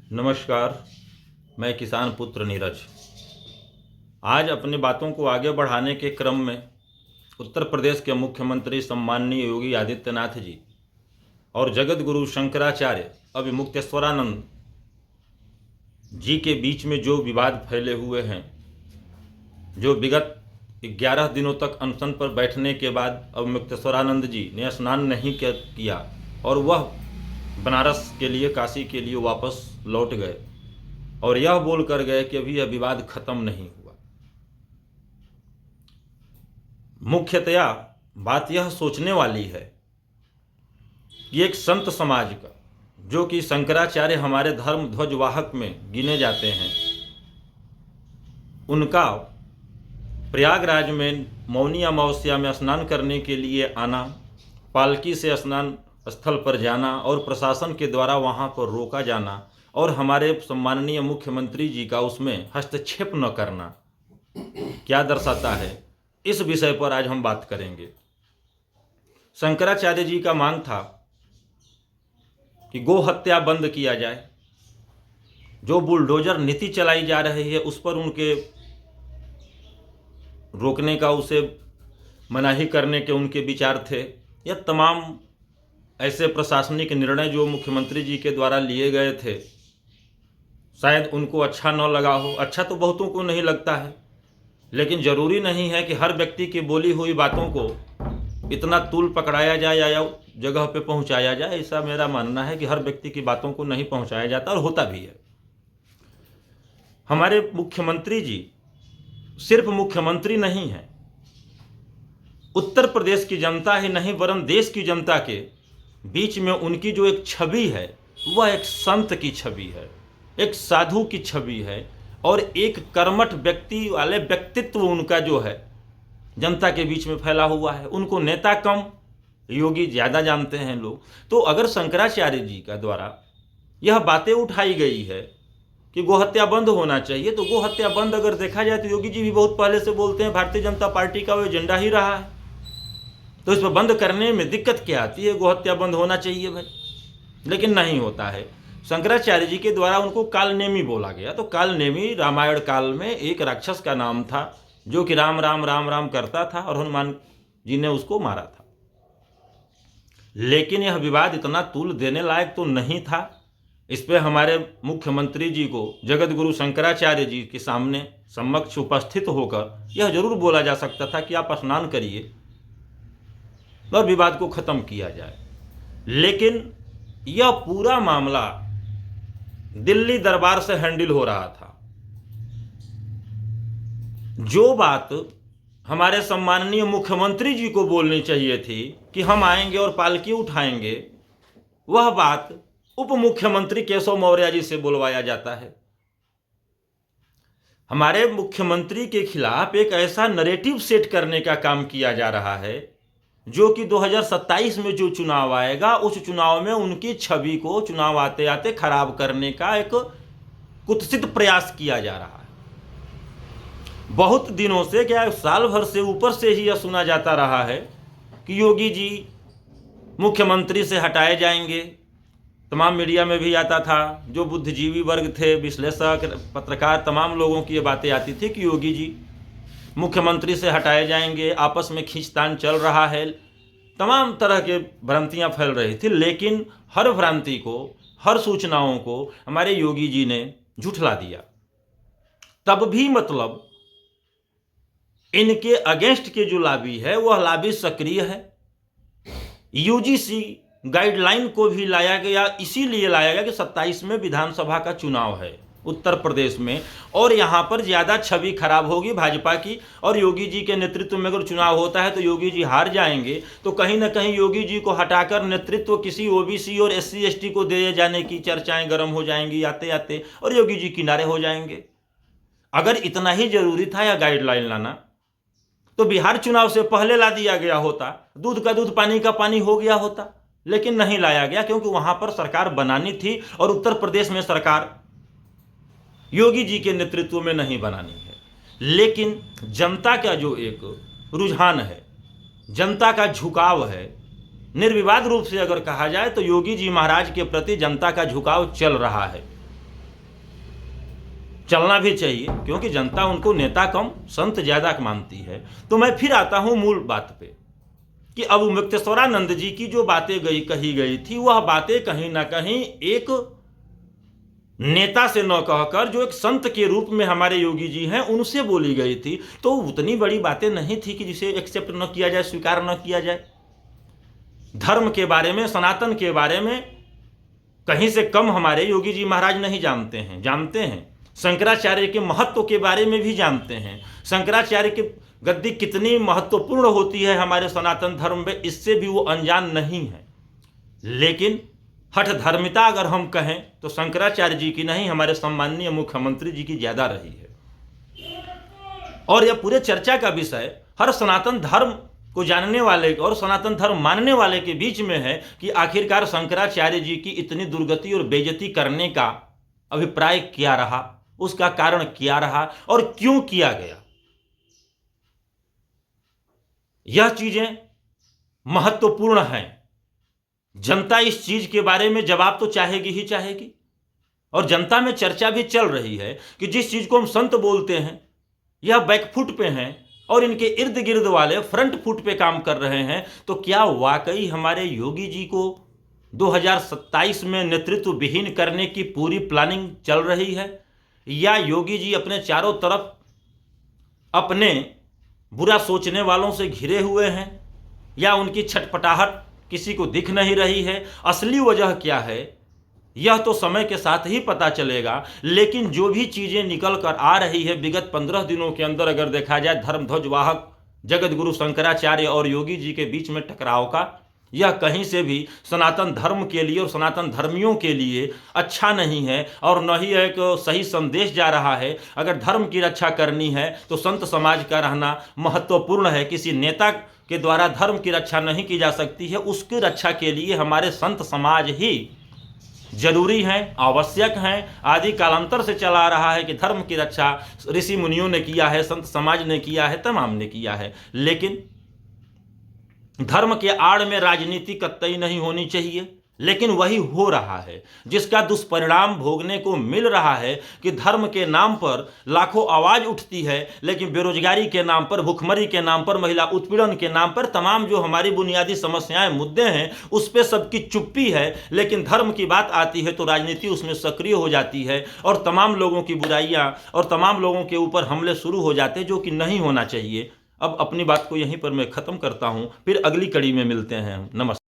नमस्कार। मैं किसान पुत्र नीरज आज अपनी बातों को आगे बढ़ाने के क्रम में उत्तर प्रदेश के मुख्यमंत्री सम्माननीय योगी आदित्यनाथ जी और जगत गुरु शंकराचार्य अभिमुक्तेश्वरानंद जी के बीच में जो विवाद फैले हुए हैं, जो विगत 11 दिनों तक अनशन पर बैठने के बाद अभिमुक्तेश्वरानंद जी ने स्नान नहीं किया और वह बनारस के लिए, काशी के लिए वापस लौट गए और यह बोल कर गए कि अभी यह विवाद खत्म नहीं हुआ। मुख्यतया बात यह सोचने वाली है कि एक संत समाज का, जो कि शंकराचार्य हमारे धर्म ध्वजवाहक में गिने जाते हैं, उनका प्रयागराज में मौनी अमावस्या में स्नान करने के लिए आना, पालकी से स्नान स्थल पर जाना और प्रशासन के द्वारा वहां पर रोका जाना और हमारे सम्माननीय मुख्यमंत्री जी का उसमें हस्तक्षेप न करना क्या दर्शाता है, इस विषय पर आज हम बात करेंगे। शंकराचार्य जी का मांग था कि गो हत्या बंद किया जाए। जो बुलडोजर नीति चलाई जा रही है उस पर उनके रोकने का, उसे मनाही करने के उनके विचार थे। यह तमाम ऐसे प्रशासनिक निर्णय जो मुख्यमंत्री जी के द्वारा लिए गए थे, शायद उनको अच्छा न लगा हो। अच्छा तो बहुतों को नहीं लगता है, लेकिन ज़रूरी नहीं है कि हर व्यक्ति की बोली हुई बातों को इतना तूल पकड़ाया जाए या जगह पे पहुंचाया जाए। ऐसा मेरा मानना है कि हर व्यक्ति की बातों को नहीं पहुंचाया जाता और होता भी है। हमारे मुख्यमंत्री जी सिर्फ मुख्यमंत्री नहीं हैं, उत्तर प्रदेश की जनता ही नहीं वरन देश की जनता के बीच में उनकी जो एक छवि है वह एक संत की छवि है, एक साधु की छवि है और एक कर्मठ व्यक्ति वाले व्यक्तित्व उनका जो है जनता के बीच में फैला हुआ है। उनको नेता कम, योगी ज़्यादा जानते हैं लोग। तो अगर शंकराचार्य जी का द्वारा यह बातें उठाई गई है कि गोहत्या बंद होना चाहिए, तो गोहत्या बंद अगर देखा जाए तो योगी जी भी बहुत पहले से बोलते हैं, भारतीय जनता पार्टी का वो एजेंडा ही रहा है। तो इस पर बंद करने में दिक्कत क्या आती है? गोहत्या बंद होना चाहिए भाई, लेकिन नहीं होता है। शंकराचार्य जी के द्वारा उनको कालनेमी बोला गया। तो कालनेमी रामायण काल में एक राक्षस का नाम था जो कि राम राम राम राम करता था और हनुमान जी ने उसको मारा था। लेकिन यह विवाद इतना तूल देने लायक तो नहीं था। इस पर हमारे मुख्यमंत्री जी को जगत गुरु शंकराचार्य जी के सामने समक्ष उपस्थित होकर यह जरूर बोला जा सकता था कि आप स्नान करिए और विवाद को खत्म किया जाए। लेकिन यह पूरा मामला दिल्ली दरबार से हैंडल हो रहा था। जो बात हमारे सम्माननीय मुख्यमंत्री जी को बोलनी चाहिए थी कि हम आएंगे और पालकी उठाएंगे, वह बात उप मुख्यमंत्री केशव मौर्य जी से बुलवाया जाता है। हमारे मुख्यमंत्री के खिलाफ एक ऐसा नरेटिव सेट करने का काम किया जा रहा है जो कि 2027 में जो चुनाव आएगा उस चुनाव में उनकी छवि को चुनाव आते आते खराब करने का एक कुत्सित प्रयास किया जा रहा है। बहुत दिनों से, क्या साल भर से ऊपर से ही यह सुना जाता रहा है कि योगी जी मुख्यमंत्री से हटाए जाएंगे। तमाम मीडिया में भी आता था, जो बुद्धिजीवी वर्ग थे, विश्लेषक, पत्रकार, तमाम लोगों की ये बातें आती थी कि योगी जी मुख्यमंत्री से हटाए जाएंगे, आपस में खींचतान चल रहा है। तमाम तरह के भ्रांतियां फैल रही थी, लेकिन हर भ्रांति को, हर सूचनाओं को हमारे योगी जी ने झुठला दिया। तब भी मतलब इनके अगेंस्ट के जो लॉबी है वह लॉबी सक्रिय है। यूजीसी गाइडलाइन को भी लाया गया, इसीलिए लाया गया कि 27 में विधानसभा का चुनाव है उत्तर प्रदेश में और यहाँ पर ज़्यादा छवि खराब होगी भाजपा की और योगी जी के नेतृत्व में अगर चुनाव होता है तो योगी जी हार जाएंगे। तो कहीं ना कहीं योगी जी को हटाकर नेतृत्व किसी ओबीसी और एससी एसटी को दे जाने की चर्चाएं गर्म हो जाएंगी आते आते और योगी जी किनारे हो जाएंगे। अगर इतना ही जरूरी था यह गाइडलाइन लाना तो बिहार चुनाव से पहले ला दिया गया होता, दूध का दूध पानी का पानी हो गया होता। लेकिन नहीं लाया गया क्योंकि वहां पर सरकार बनानी थी और उत्तर प्रदेश में सरकार योगी जी के नेतृत्व में नहीं बनानी है। लेकिन जनता का जो एक रुझान है, जनता का झुकाव है, निर्विवाद रूप से अगर कहा जाए तो योगी जी महाराज के प्रति जनता का झुकाव चल रहा है। चलना भी चाहिए, क्योंकि जनता उनको नेता कम संत ज़्यादा मानती है। तो मैं फिर आता हूँ मूल बात पे कि अब मुक्तेश्वरानंद जी की जो बातें कही गई थी, वह बातें कहीं ना कहीं एक नेता से न कहकर जो एक संत के रूप में हमारे योगी जी हैं उनसे बोली गई थी। तो उतनी बड़ी बातें नहीं थी कि जिसे एक्सेप्ट न किया जाए, स्वीकार न किया जाए। धर्म के बारे में, सनातन के बारे में कहीं से कम हमारे योगी जी महाराज नहीं जानते हैं। जानते हैं शंकराचार्य के महत्व के बारे में भी जानते हैं। शंकराचार्य की गद्दी कितनी महत्वपूर्ण होती है हमारे सनातन धर्म में, इससे भी वो अनजान नहीं है। लेकिन हठ धर्मिता अगर हम कहें तो शंकराचार्य जी की नहीं, हमारे सम्माननीय मुख्यमंत्री जी की ज्यादा रही है। और यह पूरे चर्चा का विषय हर सनातन धर्म को जानने वाले और सनातन धर्म मानने वाले के बीच में है कि आखिरकार शंकराचार्य जी की इतनी दुर्गति और बेइज्जती करने का अभिप्राय क्या रहा, उसका कारण क्या रहा और क्यों किया गया। यह चीजें महत्वपूर्ण हैं। जनता इस चीज के बारे में जवाब तो चाहेगी ही चाहेगी, और जनता में चर्चा भी चल रही है कि जिस चीज को हम संत बोलते हैं यह बैकफुट पे हैं और इनके इर्द गिर्द वाले फ्रंट फुट पे काम कर रहे हैं। तो क्या वाकई हमारे योगी जी को 2027 में नेतृत्व विहीन करने की पूरी प्लानिंग चल रही है, या योगी जी अपने चारों तरफ अपने बुरा सोचने वालों से घिरे हुए हैं, या उनकी छटपटाहट किसी को दिख नहीं रही है? असली वजह क्या है यह तो समय के साथ ही पता चलेगा। लेकिन जो भी चीजें निकल कर आ रही है विगत 15 दिनों के अंदर, अगर देखा जाए धर्म ध्वज वाहक जगत गुरु शंकराचार्य और योगी जी के बीच में टकराव का, यह कहीं से भी सनातन धर्म के लिए और सनातन धर्मियों के लिए अच्छा नहीं है, और न ही एक सही संदेश जा रहा है। अगर धर्म की रक्षा करनी है तो संत समाज का रहना महत्वपूर्ण है। किसी नेता के द्वारा धर्म की रक्षा नहीं की जा सकती है, उसकी रक्षा के लिए हमारे संत समाज ही जरूरी हैं, आवश्यक हैं। आदि कालांतर से चला आ रहा है कि धर्म की रक्षा ऋषि मुनियों ने किया है, संत समाज ने किया है, तमाम ने किया है। लेकिन धर्म के आड़ में राजनीति कतई नहीं होनी चाहिए, लेकिन वही हो रहा है जिसका दुष्परिणाम भोगने को मिल रहा है कि धर्म के नाम पर लाखों आवाज उठती है, लेकिन बेरोजगारी के नाम पर, भुखमरी के नाम पर, महिला उत्पीड़न के नाम पर, तमाम जो हमारी बुनियादी समस्याएं, मुद्दे हैं, उस पर सबकी चुप्पी है। लेकिन धर्म की बात आती है तो राजनीति उसमें सक्रिय हो जाती है और तमाम लोगों की बुराइयां और तमाम लोगों के ऊपर हमले शुरू हो जाते हैं, जो कि नहीं होना चाहिए। अब अपनी बात को यहीं पर मैं खत्म करता हूं, फिर अगली कड़ी में मिलते हैं। नमस्कार।